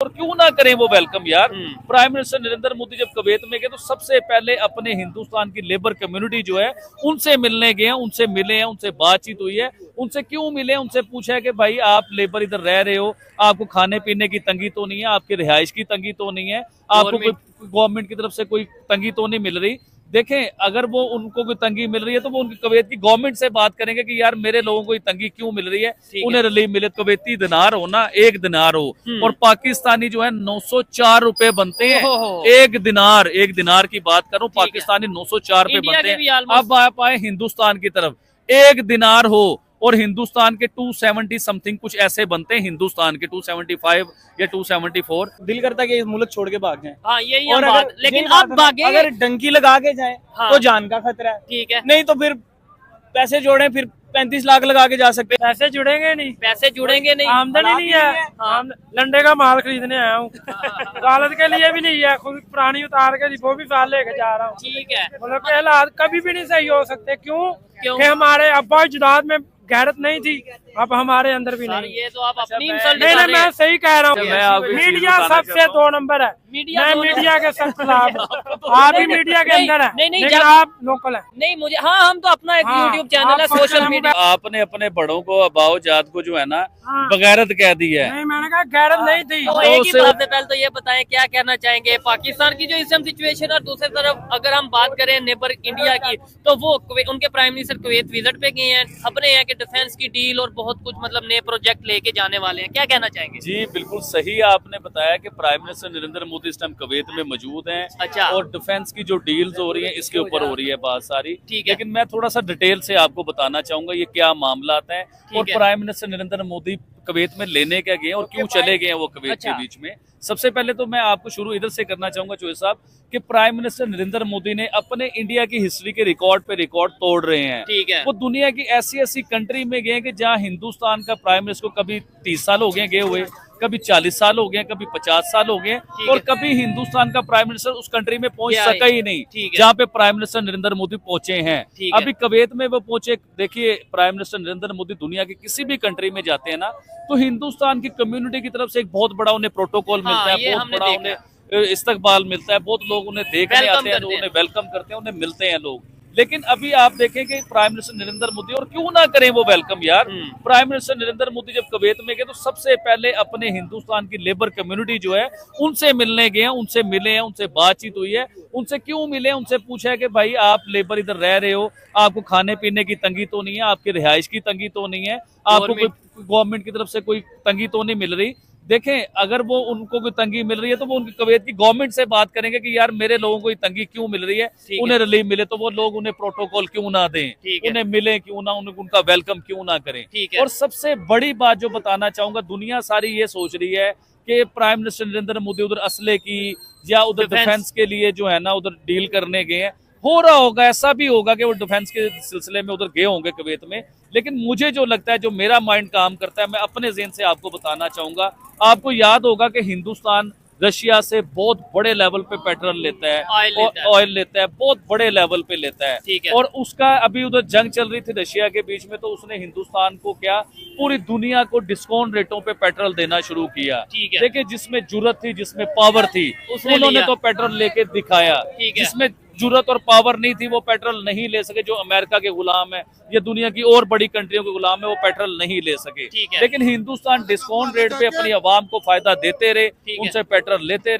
और क्यों ना करें वो वेलकम यार। प्राइम मिनिस्टर नरेंद्र मोदी जब कुवैत में गए तो सबसे पहले अपने हिंदुस्तान की लेबर कम्युनिटी जो है उनसे मिलने गए हैं, उनसे मिले हैं, उनसे बातचीत हुई है। उनसे क्यों मिले, उनसे पूछा है कि भाई आप लेबर इधर रह रहे हो, आपको खाने पीने की तंगी तो नहीं है, आपकी रिहाइश की तंगी तो नहीं है, आपको कोई गवर्नमेंट की तरफ से कोई तंगी तो नहीं मिल रही। देखें, अगर वो उनको कोई तंगी मिल रही है तो वो उनकी कुवैत की गवर्नमेंट से बात करेंगे कि यार मेरे लोगों को ये तंगी क्यों मिल रही है, उन्हें रिलीफ मिले। कुवैती दिनार हो ना, 1 दिनार हो, और पाकिस्तानी जो है 904 रुपए बनते हैं। 1 दिनार की बात करूं, पाकिस्तानी 904 रुपए बनते हैं। अब आप आए हिंदुस्तान की तरफ, 1 दिनार हो और हिंदुस्तान के 270 समथिंग कुछ ऐसे बनते हैं, हिंदुस्तान के 275 या 274। दिल करता है कि मुल्क छोड़ के भाग जाए। हाँ, यही और बात, लेकिन आप भागे, अगर डंकी लगा के जाए तो जान का खतरा है, ठीक है, नहीं तो फिर पैसे जोड़े, फिर 35 लाख लगा के जा सकते हैं। पैसे जुड़ेंगे नहीं, आमदनी नहीं है, लंडे का माल खरीदने आया हूँ। अदालत के लिए भी नहीं है, खुद पुरानी उतार के वो भी साल लेके जा रहा हूँ। ठीक है, मतलब के हालात कभी भी नहीं सही हो सकते। क्यों कि हमारे अब्बा जुदाद में गैरत नहीं थी, अब हमारे अंदर भी नहीं। ये तो आप अपनी इंसल्ट नहीं, मैं सही कह रहा हूँ। मीडिया सबसे 2 नंबर है। मैं मीडिया के सब खिलाफ हूँ। आप भी मीडिया के अंदर है, लेकिन आप लोकल है। नहीं, मुझे हम तो अपना एक यूट्यूब चैनल है, सोशल मीडिया। आपने अपने बड़ों को, अबाओ जात को जो है ना बगैरत कह दी है। नहीं, मैंने कहा गैरत नहीं थी। तो एक ही बात है, पहले तो ये बताएं क्या कहना चाहेंगे पाकिस्तान की जो इस टाइम सिचुएशन, और दूसरी तरफ अगर हम बात करें नेबर इंडिया की, तो वो उनके प्राइम मिनिस्टर कुवैत विजिट पे गए हैं, खबरें हैं कि डिफेंस की डील और बहुत कुछ मतलब नए प्रोजेक्ट लेके जाने वाले हैं। क्या कहना चाहेंगे? जी बिल्कुल सही आपने बताया कि प्राइम मिनिस्टर नरेंद्र मोदी इस टाइम कुवैत में मौजूद हैं। अच्छा। और डिफेंस की जो डील्स हो रही हैं इसके ऊपर हो रही है बात सारी। ठीक है, लेकिन मैं थोड़ा सा डिटेल से आपको बताना चाहूंगा ये क्या मामला है और prime minister Narendra Modi Kuwait में लेने क्या गए और क्यों चले गए हैं वो कुवैत के बीच में। सबसे पहले तो मैं आपको शुरू इधर से करना चाहूंगा चौधरी साहब कि प्राइम मिनिस्टर नरेंद्र मोदी ने अपने इंडिया की हिस्ट्री के रिकॉर्ड पे रिकॉर्ड तोड़ रहे हैं। ठीक है, वो दुनिया की ऐसी ऐसी कंट्री में गए कि जहां हिंदुस्तान का प्राइम मिनिस्टर को कभी 30 साल हो गए हुए, कभी 40 साल हो गए, कभी 50 साल हो गए, और कभी हिंदुस्तान का प्राइम मिनिस्टर उस कंट्री में पहुंच सका ही नहीं जहाँ पे प्राइम मिनिस्टर नरेंद्र मोदी पहुंचे हैं। अभी कुवैत में वो पहुंचे। देखिए, प्राइम मिनिस्टर नरेंद्र मोदी दुनिया की किसी भी कंट्री में जाते हैं ना तो हिंदुस्तान की कम्युनिटी की तरफ से एक बहुत बड़ा उन्हें प्रोटोकॉल मिलता है, बहुत बड़ा उन्हें इस्तकबाल मिलता है, बहुत लोग उन्हें देखने आते हैं, उन्हें वेलकम करते हैं, उन्हें मिलते हैं लोग। लेकिन अभी आप देखें कि प्राइम मिनिस्टर नरेंद्र मोदी, और क्यों ना करें वो वेलकम यार। प्राइम मिनिस्टर नरेंद्र मोदी जब कुवैत में गए तो सबसे पहले अपने हिंदुस्तान की लेबर कम्युनिटी जो है उनसे मिलने गए हैं, उनसे मिले हैं, उनसे बातचीत हुई है। उनसे क्यों मिले, उनसे पूछा है कि भाई आप लेबर इधर रह रहे हो, आपको खाने पीने की तंगी तो नहीं है, आपकी रिहाइश की तंगी तो नहीं है, आपको कोई गवर्नमेंट की तरफ से कोई तंगी तो नहीं मिल रही। देखें, अगर वो उनको कोई तंगी मिल रही है तो वो उनकी कुवैत की गवर्नमेंट से बात करेंगे कि यार मेरे लोगों को ये तंगी क्यों मिल रही है, उन्हें रिलीफ मिले। तो वो लोग उन्हें प्रोटोकॉल क्यों ना दें, उन्हें मिले क्यों ना, उनका वेलकम क्यों ना करें। और सबसे बड़ी बात जो बताना चाहूंगा, दुनिया सारी ये सोच रही है कि प्राइम मिनिस्टर नरेंद्र मोदी उधर असले की या उधर डिफेंस के लिए जो है ना उधर डील करने गए हैं। हो रहा होगा, ऐसा भी होगा कि वो डिफेंस के सिलसिले में उधर गए होंगे कुवैत में। लेकिन मुझे जो लगता है, जो मेरा माइंड काम करता है, मैं अपने ज़हन से आपको बताना चाहूंगा। आपको याद होगा कि हिंदुस्तान रशिया से बहुत बड़े लेवल पे पेट्रोल लेता है, ऑयल लेता है, बहुत बड़े लेवल पे लेता है। और उसका अभी उधर जंग चल रही थी रशिया के बीच में, तो उसने हिंदुस्तान को क्या, पूरी दुनिया को डिस्काउंट रेटों पे पेट्रोल देना शुरू किया। देखिए, जिसमें जुर्रत थी, जिसमें पावर थी, उन्होंने तो पेट्रोल लेके दिखाया। जिसमें जुर्रत और पावर नहीं थी वो पेट्रोल नहीं ले सके। जो अमेरिका के गुलाम है या दुनिया की और बड़ी कंट्रियों के गुलाम है, वो पेट्रोल नहीं ले सके। लेकिन हिंदुस्तान डिस्काउंट रेट पे अपनी आवाम को फायदा देते रहे, उनसे पेट्रोल लेते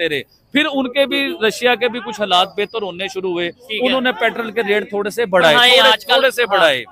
रहे। फिर उनके भी, रशिया के भी कुछ हालात बेहतर होने शुरू हुए, उन्होंने पेट्रोल के रेट थोड़े से बढ़ाए।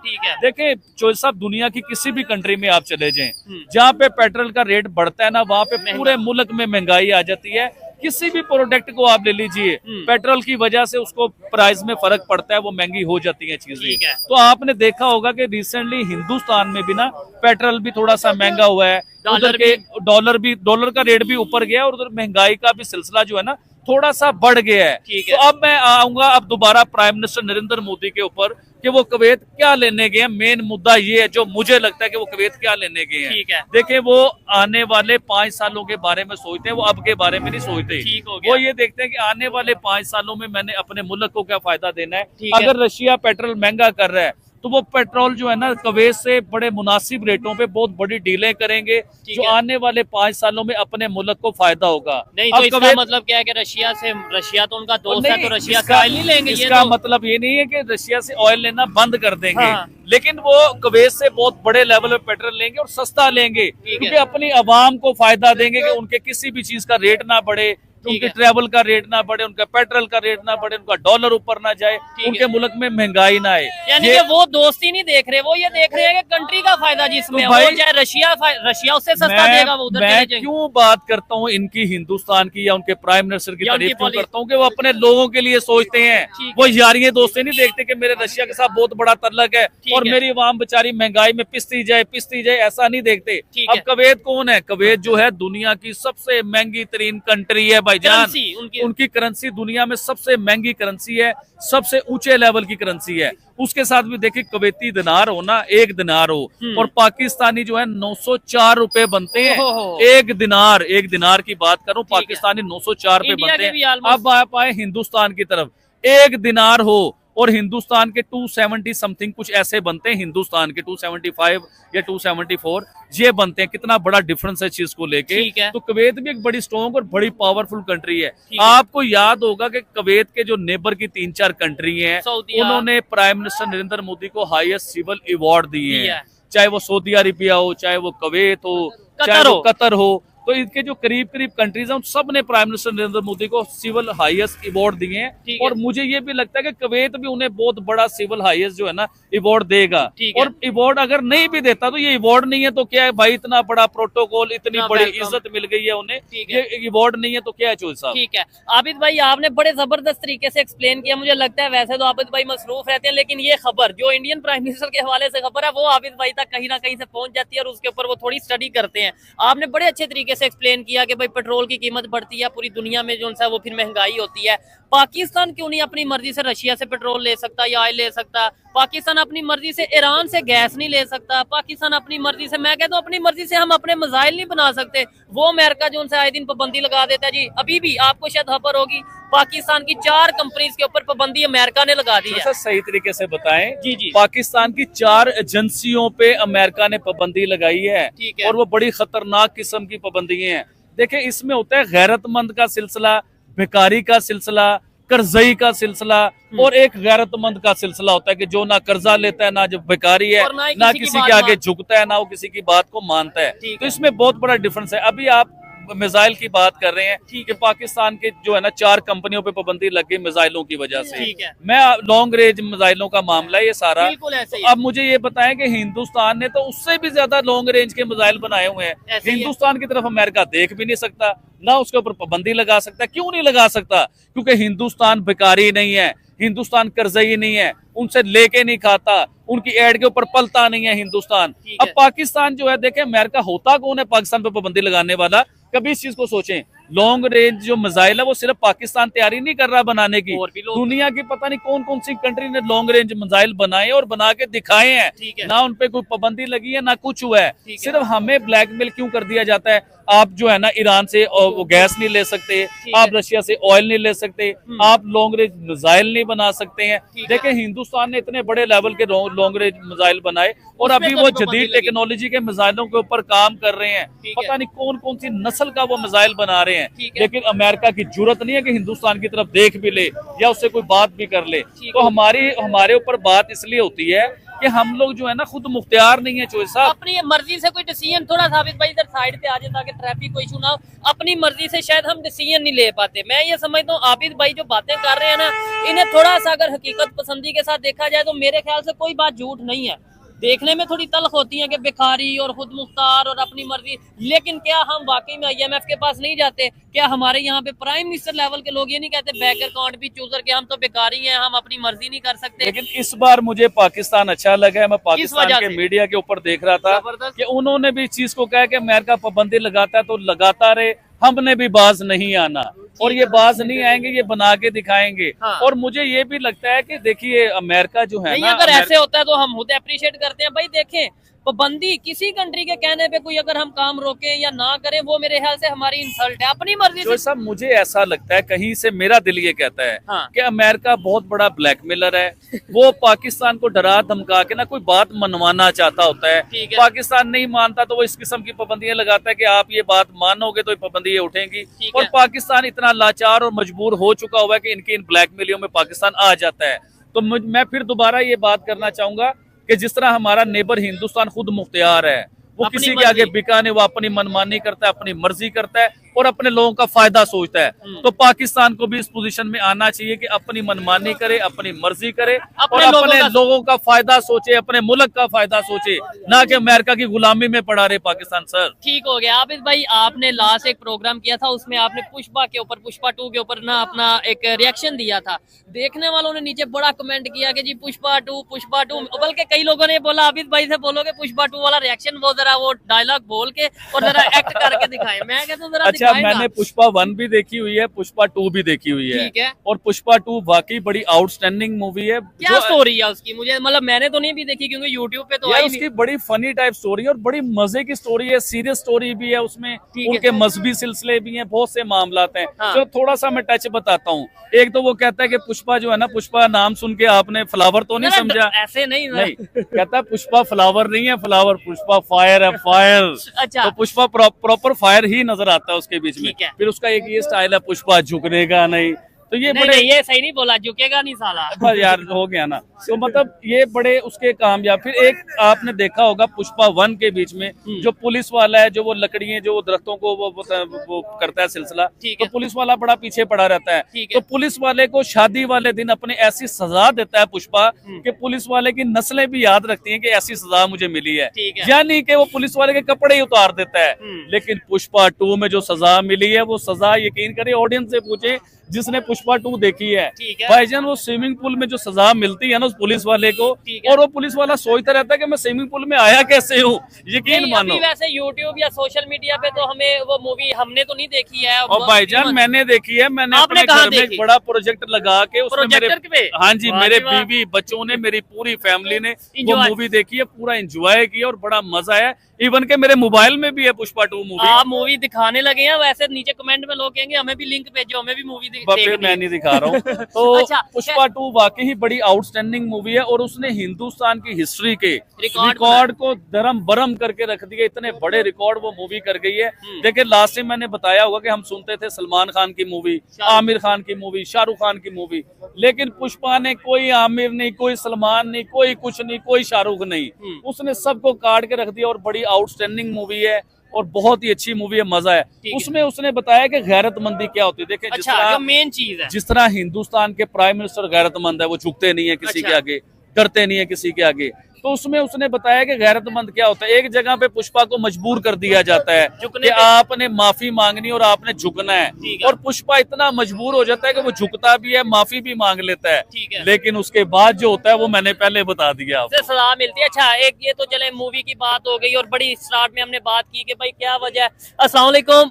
देखें चौधरी साहब, दुनिया की किसी भी कंट्री में आप चले जाएं, जहाँ पे पेट्रोल का रेट बढ़ता है ना, वहाँ पे पूरे मुल्क में महंगाई आ जाती है। किसी भी प्रोडक्ट को आप ले लीजिए, पेट्रोल की वजह से उसको प्राइस में फर्क पड़ता है, वो महंगी हो जाती है चीजें। तो आपने देखा होगा कि रिसेंटली हिंदुस्तान में भी ना पेट्रोल भी थोड़ा सा महंगा हुआ है, उधर के डॉलर का रेट भी ऊपर गया, और उधर महंगाई का भी सिलसिला जो है ना थोड़ा सा बढ़ गया है। तो अब मैं आऊंगा अब दोबारा प्राइम मिनिस्टर नरेंद्र मोदी के ऊपर कि वो कुवैत क्या लेने गए हैं। मेन मुद्दा ये है जो मुझे लगता है कि वो कुवैत क्या लेने गए हैं। देखिए, वो आने वाले 5 सालों के बारे में सोचते हैं, वो अब के बारे में नहीं सोचते। वो ये देखते हैं कि आने वाले 5 सालों में मैंने अपने मुल्क को क्या फायदा देना है। अगर रशिया पेट्रोल महंगा कर रहा है, तो वो पेट्रोल जो है ना कुवैत से बड़े मुनासिब रेटों पे बहुत बड़ी डीलें करेंगे, जो आने वाले 5 सालों में अपने मुल्क को फायदा होगा। नहीं तो इसका मतलब क्या है कि रशिया तो उनका दोस्त है, तो रशिया से ऑयल नहीं लेंगे। इसका मतलब ये नहीं है कि रशिया से ऑयल लेना बंद कर देंगे, लेकिन वो कुवैत से बहुत बड़े लेवल पे पेट्रोल लेंगे और सस्ता लेंगे, क्योंकि अपनी आवाम को फायदा देंगे कि उनके किसी भी चीज का रेट ना बढ़े, उनके ट्रैवल का रेट ना बढ़े, उनका पेट्रोल का रेट ना बढ़े, उनका डॉलर ऊपर ना जाए, उनके मुल्क में महंगाई ना आए। यानी कि वो दोस्ती नहीं देख रहे, वो ये देख रहे हैं कि कंट्री का फायदा जिसमें तो हो जाए, रशिया उससे सस्ता देगा, वो उधर मैं क्यों बात करता हूँ इनकी हिंदुस्तान की या उनके प्राइम मिनिस्टर की तारीफ क्यों करता हूँ कि वो अपने लोगों के लिए सोचते हैं, वो यारियां दोस्ती नहीं देखते कि मेरे रशिया के साथ बहुत बड़ा तल्लक है और मेरी आवाम बेचारी महंगाई में पिसती जाए, ऐसा नहीं देखते। अब कुवैत कौन है? कुवैत जो है दुनिया की सबसे महंगी तरीन कंट्री है भाईजान, उनकी करेंसी दुनिया में सबसे महंगी करेंसी है, सबसे ऊंचे लेवल की करेंसी है। उसके साथ भी देखिए कुवैती दिनार हो ना, 1 दिनार हो, और पाकिस्तानी जो है 904 रुपए बनते हैं। 1 दिनार की बात करूं, पाकिस्तानी 904 रुपए बनते हैं। अब आप आए हिंदुस्तान की तरफ, 1 दिनार हो और हिंदुस्तान के 270 समथिंग कुछ ऐसे बनते हैं, हिंदुस्तान के 275 या 274 ये बनते हैं। कितना बड़ा डिफरेंस है चीज को लेके। तो कुवैत भी एक बड़ी स्ट्रॉन्ग और बड़ी पावरफुल कंट्री है। आपको याद होगा कि कुवैत के जो नेबर की 3-4 कंट्री हैं, उन्होंने प्राइम मिनिस्टर नरेंद्र मोदी को हाईएस्ट सिविल अवार्ड दिए हैं, चाहे वो सऊदी अरेबिया हो, चाहे वो कुवैत हो, चाहे वो कतर हो। तो इनके जो करीब कंट्रीज हैं उन सब ने प्राइम मिनिस्टर नरेंद्र मोदी को सिविल हाईएस्ट अवार्ड दिए हैं, और मुझे ये भी लगता है कि कुवैत भी उन्हें बहुत बड़ा सिविल हाईएस्ट जो है ना अवार्ड देगा। और अवार्ड अगर नहीं भी देता तो ये अवार्ड नहीं है तो क्या है भाई, इतना बड़ा प्रोटोकॉल, इतनी बड़ी इज्जत मिल गई है उन्हें, ये अवार्ड नहीं है तो क्या है चोल साहब। ठीक है आबिद भाई, आपने बड़े जबरदस्त तरीके से एक्सप्लेन किया। मुझे लगता है वैसे तो आबिद भाई मसरूफ रहते हैं, लेकिन ये खबर जो इंडियन प्राइम मिनिस्टर के हवाले से खबर है वो आबिद भाई तक कहीं ना कहीं से पहुंच जाती है और उसके ऊपर वो थोड़ी स्टडी करते हैं। आपने बड़े अच्छे तरीके से एक्सप्लेन किया कि भाई पेट्रोल की कीमत बढ़ती है, पूरी दुनिया में जो सा वो फिर महंगाई होती है। पाकिस्तान क्यों नहीं अपनी मर्जी से रशिया से पेट्रोल ले सकता या ऑयल ले सकता? पाकिस्तान अपनी मर्जी से ईरान से गैस नहीं ले सकता? पाकिस्तान अपनी मर्जी से, मैं कहता हूँ अपनी मर्जी से हम अपने मिसाइल नहीं बना सकते? वो अमेरिका जो उनसे आए दिन पाबंदी लगा देता है जी। अभी भी आपको शायद खबर होगी पाकिस्तान की 4 कंपनीज के ऊपर पाबंदी अमेरिका ने लगा दी है। सही तरीके से बताएं जी। पाकिस्तान की 4 एजेंसियों पे अमेरिका ने पाबंदी लगाई है, और वो बड़ी खतरनाक किस्म की पाबंदी है। देखिए इसमें होता है गैरतमंद का सिलसिला, भिखारी का सिलसिला, कर्जई का सिलसिला, और एक गैरतमंद का सिलसिला होता है कि जो ना कर्जा लेता है, ना जो भिखारी है, ना किसी के आगे झुकता है, ना वो किसी की बात को मानता है। तो इसमें बहुत बड़ा डिफरेंस है। अभी आप मिसाइल की बात कर रहे हैं कि पाकिस्तान के जो है ना 4 कंपनियों पे पाबंदी लग गई मिसाइलों की वजह से। मैं लॉन्ग रेंज मिसाइलों का मामला है ये सारा। अब मुझे ये बताएं कि हिंदुस्तान ने तो उससे भी ज्यादा लॉन्ग रेंज के मिसाइल बनाए हुए हैं। हिंदुस्तान की तरफ अमेरिका देख भी नहीं सकता, ना उसके ऊपर पाबंदी लगा सकता। क्यों नहीं लगा सकता? क्योंकि हिंदुस्तान भिखारी नहीं है, हिंदुस्तान कर्जई नहीं है, उनसे लेके नहीं खाता, उनकी एड के ऊपर पलता नहीं है हिंदुस्तान। अब पाकिस्तान जो है, देखें अमेरिका होता कौन है पाकिस्तान पे पाबंदी लगाने वाला? कभी इस चीज को सोचें। लॉन्ग रेंज जो मिसाइल है वो सिर्फ पाकिस्तान तैयारी नहीं कर रहा बनाने की, दुनिया की पता नहीं कौन कौन सी कंट्री ने लॉन्ग रेंज मिसाइल बनाए और बना के दिखाए हैं। ना उन पे कोई पाबंदी लगी है, ना कुछ हुआ है। सिर्फ हमें ब्लैकमेल क्यों कर दिया जाता है? आप जो है ना ईरान से वो गैस नहीं ले सकते, आप रशिया से ऑयल नहीं ले सकते, आप लॉन्ग रेंज मिसाइल नहीं बना सकते हैं। देखें हिंदुस्तान ने इतने बड़े लेवल के लॉन्ग रेंज मिसाइल बनाए और अभी वो जदीद टेक्नोलॉजी के मिसाइलों के ऊपर काम कर रहे हैं। पता नहीं कौन कौन सी नस्ल का वो मिसाइल बना रहे हैं, लेकिन अमेरिका की जरूरत नहीं है कि हिंदुस्तान की तरफ देख भी ले या उससे कोई बात भी कर ले। तो हमारे ऊपर बात इसलिए होती है कि हम लोग जो है ना खुद मुख्तियार नहीं है चोइस साहब। अपनी मर्जी से कोई डिसीजन, थोड़ा साबित भाई इधर साइड पे आ जाए ताकि ट्रैफिक को इशू ना हो। अपनी मर्जी से शायद हम डिसीजन नहीं ले पाते। मैं ये समझता हूँ आबिद भाई जो बातें कर रहे हैं ना, इन्हें थोड़ा सा अगर हकीकत पसंदी के साथ देखा जाए तो मेरे ख्याल से कोई बात झूठ नहीं है। देखने में थोड़ी तल्ख होती है कि भिखारी और खुद मुख्तार और अपनी मर्जी, लेकिन क्या हम वाकई में IMF के पास नहीं जाते? क्या हमारे यहाँ पे प्राइम मिनिस्टर लेवल के लोग ये नहीं कहते बैंक अकाउंट भी चूजर के हम तो भिखारी हैं, हम अपनी मर्जी नहीं कर सकते? लेकिन इस बार मुझे पाकिस्तान अच्छा लगा है। मैं पाकिस्तान के मीडिया के ऊपर देख रहा था कि उन्होंने भी इस चीज को कहा कि अमेरिका पाबंदी लगाता है तो लगाता रहे, हमने भी बाज नहीं आना, और ये बाज नहीं आएंगे, ये बना के दिखाएंगे। और मुझे ये भी लगता है कि देखिए अमेरिका जो है ना, अगर ऐसे होता है तो हम खुद अप्रिशिएट करते हैं। भाई देखें पाबंदी किसी कंट्री के कहने पे कोई अगर हम काम रोके या ना करें, वो मेरे ख्याल से हमारी इंसल्ट है। अपनी मर्जी जो से सब मुझे ऐसा लगता है, कहीं से मेरा दिल ये कहता है हाँ। कि अमेरिका बहुत बड़ा ब्लैकमेलर है। वो पाकिस्तान को डरा धमका के ना कोई बात मनवाना चाहता होता है। ठीक है। पाकिस्तान नहीं मानता तो वो इस किस्म की पाबंदियां लगाता है कि आप ये बात मानोगे तो ये पाबंदियां उठेंगी। ठीक और है। पाकिस्तान इतना लाचार और मजबूर हो चुका हुआ है कि इनकी इन ब्लैकमेलियों में पाकिस्तान आ जाता है। तो मैं फिर दोबारा ये बात करना चाहूंगा कि जिस तरह हमारा नेबर हिंदुस्तान खुद मुख्तियार है, वो अपनी किसी के आगे मर्जी। बिका नहीं, वो अपनी मनमानी करता है, अपनी मर्जी करता है और अपने लोगों का फायदा सोचता है। तो पाकिस्तान को भी इस पोजीशन में आना चाहिए कि अपनी मनमानी करे, अपनी मर्जी करे और अपने लोगों का फायदा सोचे, अपने मुल्क का फायदा सोचे, ना कि अमेरिका की गुलामी में पड़ा रहे पाकिस्तान। सर ठीक हो गया। आबिद भाई, आपने लास्ट एक प्रोग्राम किया था, उसमें आपने पुष्पा के ऊपर, पुष्पा 2 के ऊपर ना अपना एक रिएक्शन दिया था। देखने वालों ने नीचे बड़ा कमेंट किया कि जी पुष्पा 2, बल्कि कई लोगों ने बोला आबिद भाई से बोलो कि पुष्पा 2 वाला रिएक्शन वो जरा वो डायलॉग बोल के और जरा एक्ट करके दिखाए। मैं कहता हूँ जरा अच्छा, मैंने पुष्पा 1 भी देखी हुई है, पुष्पा 2 भी देखी हुई है। ठीक है। और पुष्पा 2 वाकई बड़ी आउटस्टैंडिंग मूवी है। क्या स्टोरी है उसकी? मुझे मतलब मैंने तो नहीं भी देखी क्योंकि यूट्यूब पे तो आई उसकी नहीं। बड़ी फनी टाइप स्टोरी है और बड़ी मजे की स्टोरी है, सीरियस स्टोरी भी है उसमें, उनके मजहबी सिलसिले भी हैं, बहुत से मामलात हैं। हाँ। तो थोड़ा सा मैं टच बताता हूँ। एक तो वो कहता है कि पुष्पा जो है ना, पुष्पा नाम सुन के आपने फ्लावर तो नहीं समझा? ऐसे नहीं कहता है पुष्पा फ्लावर नहीं है, फ्लावर पुष्पा फायर है, फायर। अच्छा। तो पुष्पा प्रॉपर फायर ही नजर आता है उसके बीच में। फिर उसका एक ये स्टाइल है, पुष्पा झुकने का नहीं। तो ये नहीं, बड़े नहीं, ये सही नहीं बोला, झुकेगा नहीं साला। बस यार हो गया ना। तो मतलब ये बड़े उसके कामयाब। फिर एक आपने देखा होगा पुष्पा 1 के बीच में जो पुलिस वाला है, जो वो लकड़ियां, जो दरख्तों को वो करता है सिलसिला, तो पुलिस वाला बड़ा पीछे पड़ा रहता है। तो पुलिस वाले को शादी वाले दिन अपने ऐसी सजा देता है पुष्पा कि पुलिस वाले की नस्लें भी याद रखती हैं कि ऐसी सजा मुझे मिली है। यानी कि वो पुलिस वाले के कपड़े ही उतार देता है। लेकिन पुष्पा 2 में जो सजा मिली है, वो सजा यकीन करे, ऑडियंस से पूछे जिसने पुष्पा 2 देखी है भाईजान, वो स्विमिंग पूल में जो सजा मिलती है ना उस पुलिस वाले को, और वो पुलिस वाला सोचता रहता है कि मैं स्विमिंग पूल में आया कैसे हूँ। यकीन मानो। अभी वैसे यूट्यूब या सोशल मीडिया पे तो हमें वो मूवी हमने तो नहीं देखी है। और भाईजान मैंने देखी है, मैंने अपने घर में एक बड़ा प्रोजेक्ट लगा के उसमें मेरे, हाँ जी, मेरे बीवी बच्चों ने, मेरी पूरी फैमिली ने वो मूवी देखी है, पूरा एंजॉय किया और बड़ा मजा आया। इवन के मेरे मोबाइल में भी है पुष्पा 2 मूवी। आप मूवी दिखाने लगे हैं, वैसे नीचे कमेंट में लोग कहेंगे हमें भी लिंक भेजो, हमें भी मूवी मैं नहीं दिखा रहा हूँ। तो अच्छा, पुष्पा 2 वाकई ही बड़ी आउटस्टैंडिंग मूवी है और उसने हिंदुस्तान की हिस्ट्री के रिकॉर्ड को दरम बरम करके रख दिया। इतने बड़े रिकॉर्ड वो मूवी कर गई है। देखिए लास्ट टाइम मैंने बताया होगा कि हम सुनते थे सलमान खान की मूवी, आमिर खान की मूवी, शाहरुख खान की मूवी, लेकिन पुष्पा ने कोई आमिर नहीं, कोई सलमान नहीं, कोई कुछ नहीं, कोई शाहरुख नहीं, उसने सबको काट के रख दिया और बड़ी आउटस्टैंडिंग मूवी है और बहुत ही अच्छी मूवी है, मजा है। उसमें उसने बताया कि गैरतमंदी क्या होती है। देखिए अच्छा, मेन चीज है, जिस तरह हिंदुस्तान के प्राइम मिनिस्टर गैरतमंद है, वो झुकते नहीं है किसी के आगे, डरते नहीं है किसी के आगे। तो उसमें उसने बताया कि गैरतमंद क्या होता है। एक जगह पे पुष्पा को मजबूर कर दिया जाता है कि आपने माफी मांगनी और आपने झुकना है, और पुष्पा इतना मजबूर हो जाता है कि वो झुकता भी है, माफी भी मांग लेता है, लेकिन उसके बाद जो होता है वो मैंने पहले बता दिया, सजा मिलती है। अच्छा, एक ये तो चले मूवी की बात हो गई और बड़ी स्टार्ट में हमने बात की कि भाई क्या वजह है। अस्सलाम वालेकुम।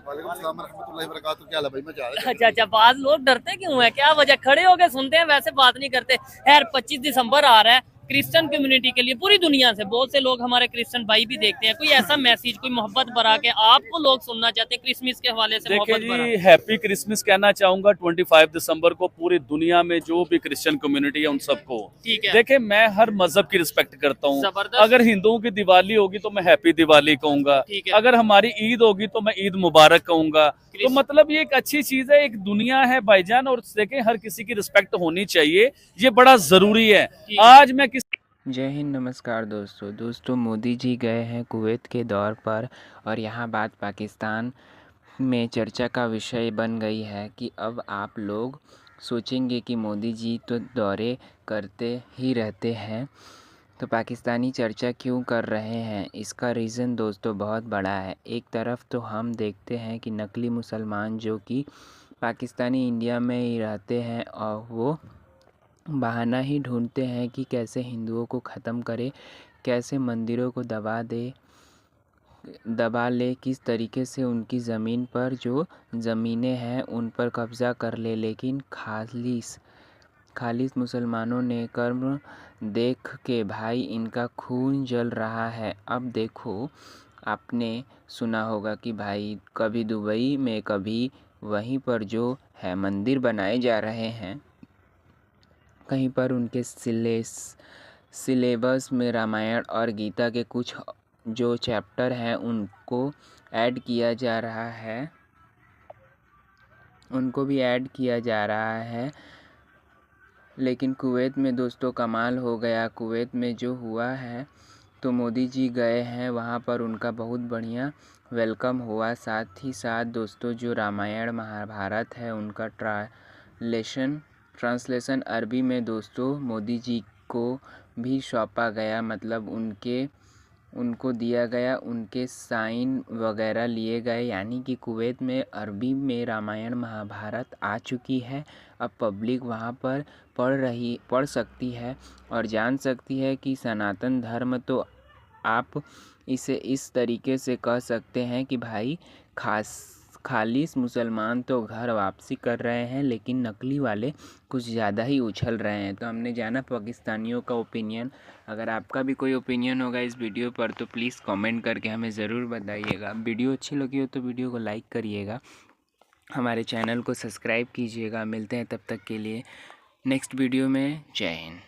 अच्छा, बाद लोग डरते क्यों है, क्या वजह? खड़े हो गए सुनते हैं, वैसे बात नहीं करते। खैर 25 दिसंबर आ रहा है, क्रिश्चियन कम्युनिटी के लिए पूरी दुनिया से बहुत से लोग हमारे क्रिश्चियन भाई भी देखते हैं। कोई ऐसा मैसेज, कोई मोहब्बत भरा के आपको लोग सुनना चाहते हैं क्रिसमस के हवाले से? देखिए जी, हैप्पी क्रिसमस कहना चाहूंगा 25 दिसंबर को पूरी दुनिया में जो भी क्रिश्चियन कम्युनिटी है उन सबको। देखिए मैं हर मजहब की रिस्पेक्ट करता हूँ। अगर हिंदुओं की दिवाली होगी तो मैं हैप्पी दिवाली कहूंगा, अगर हमारी ईद होगी तो मैं ईद मुबारक कहूंगा। तो मतलब ये एक अच्छी चीज है, एक दुनिया है भाईजान, और देखें हर किसी की रिस्पेक्ट होनी चाहिए, ये बड़ा जरूरी है। आज मैं जय हिंद, नमस्कार दोस्तों। मोदी जी गए हैं कुवैत के दौर पर और यहाँ बात पाकिस्तान में चर्चा का विषय बन गई है कि अब आप लोग सोचेंगे कि मोदी जी तो दौरे करते ही रहते हैं, तो पाकिस्तानी चर्चा क्यों कर रहे हैं? इसका रीज़न दोस्तों बहुत बड़ा है। एक तरफ तो हम देखते हैं कि नकली मुसलमान जो कि पाकिस्तानी इंडिया में ही रहते हैं और वो बहाना ही ढूंढते हैं कि कैसे हिंदुओं को ख़त्म करे, कैसे मंदिरों को दबा ले, किस तरीके से उनकी ज़मीन खालिस मुसलमानों ने कर्म देख के भाई इनका खून जल रहा है। अब देखो, आपने सुना होगा कि भाई कभी दुबई में, कभी वहीं पर जो है मंदिर बनाए जा रहे हैं, कहीं पर उनके सिलेबस में रामायण और गीता के कुछ जो चैप्टर हैं उनको ऐड किया जा रहा है, उनको भी ऐड किया जा रहा है। लेकिन कुवैत में दोस्तों कमाल हो गया। कुवैत में जो हुआ है, तो मोदी जी गए हैं वहाँ पर, उनका बहुत बढ़िया वेलकम हुआ। साथ ही साथ दोस्तों जो रामायण महाभारत है उनका ट्रांसलेशन अरबी में दोस्तों मोदी जी को भी सौंपा गया, मतलब उनको दिया गया, उनके साइन वगैरह लिए गए। यानी कि कुवैत में अरबी में रामायण महाभारत आ चुकी है। अब पब्लिक वहाँ पर पढ़ सकती है और जान सकती है कि सनातन धर्म, तो आप इसे इस तरीके से कह सकते हैं कि भाई खालिस मुसलमान तो घर वापसी कर रहे हैं, लेकिन नकली वाले कुछ ज़्यादा ही उछल रहे हैं। तो हमने जाना पाकिस्तानियों का ओपिनियन। अगर आपका भी कोई ओपिनियन होगा इस वीडियो पर तो प्लीज़ कमेंट करके हमें ज़रूर बताइएगा। वीडियो अच्छी लगी हो तो वीडियो को लाइक करिएगा, हमारे चैनल को सब्सक्राइब कीजिएगा। मिलते हैं तब तक के लिए नेक्स्ट वीडियो में। जय हिंद।